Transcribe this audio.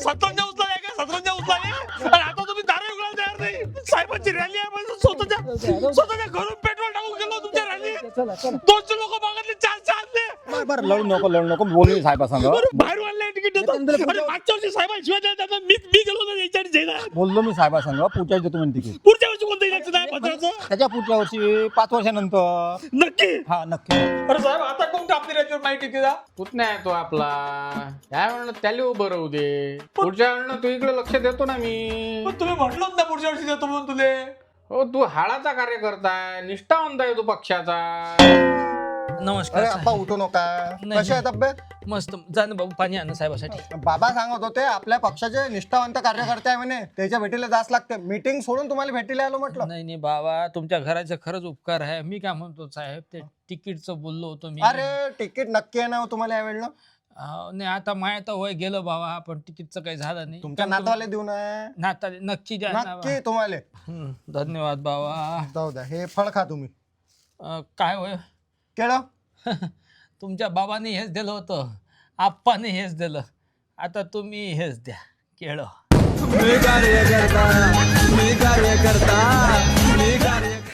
सतरंजा उचलाय का सतरंजा उचलाय आणि आता तुम्ही दारू उघडायला तयार नाही. साहेबांची रॅली आहे पण स्वतःच्या घरून पेट्रोल टाकून गेलो तुमच्या रॅली. 200 लोक मागतले 400 आणले. बरं लढू नको बोलू साहेबा सांग. बाहेर वाढले तिकीट देतात आणि मागच्या वर्षी साहेबांना शिवाय द्यायला मी गेलो ना याच्याने जायला. बोललो मी साहेबा सांग पुढच्या देतो म्हणते की पुढच्या वर्षी कोणतं इलेक्शन आहे 15चं? त्याच्या पुढच्या वर्षी 5 वर्षानंतर. नक्की. हा नक्की. अरे साहेब आता कोणतं आपली राज्यावर माहिती तिला कुठ नाही तो आपला काय म्हणलं त्याला उभं राहू दे. पुढच्या वेळेला तू इकडे लक्ष देतो ना मी. पण तुम्ही म्हटलं ना पुढच्या वर्षी देतो म्हणून तुले. हो तू हाडाचा कार्यकर्ता आहे निष्ठावंत आहे तू पक्षाचा. नमस्कार अरे अप्पा उठू नका. नाही, कशी आहे तब्येत? मस्त जा ना बाबू पाणी आणा साहेबासाठी. बाबा सांगत होते आपल्या पक्षाचे निष्ठावंत कार्यकर्ते आहे म्हणे त्याच्या भेटीला जास लागते. मीटिंग सोडून तुम्हाला भेटीला आलो म्हटलं. नाही बाबा तुमच्या घराचे खरंच उपकार आहे. मी काय म्हणतो साहेब ते तिकीटचं बोललो होतो मी. अरे तिकीट नक्की आहे ना हो तुम्हाला यावेळेला? नाही आता माय तर वय गेलं बाबा पण तिकीटचं काही झालं नाही. तुमच्या नातवाले देऊ ना. नाता नक्की द्या ना नक्की तुम्हाला. बा. धन्यवाद बाबा. जाऊ द्या हे फळ खा तुम्ही. काय होय केळं. तुमच्या बाबांनी हेच दिलं होतं आप्पाने हेच दिलं आता तुम्ही हेच द्या केळं. मी कार्यकर्ता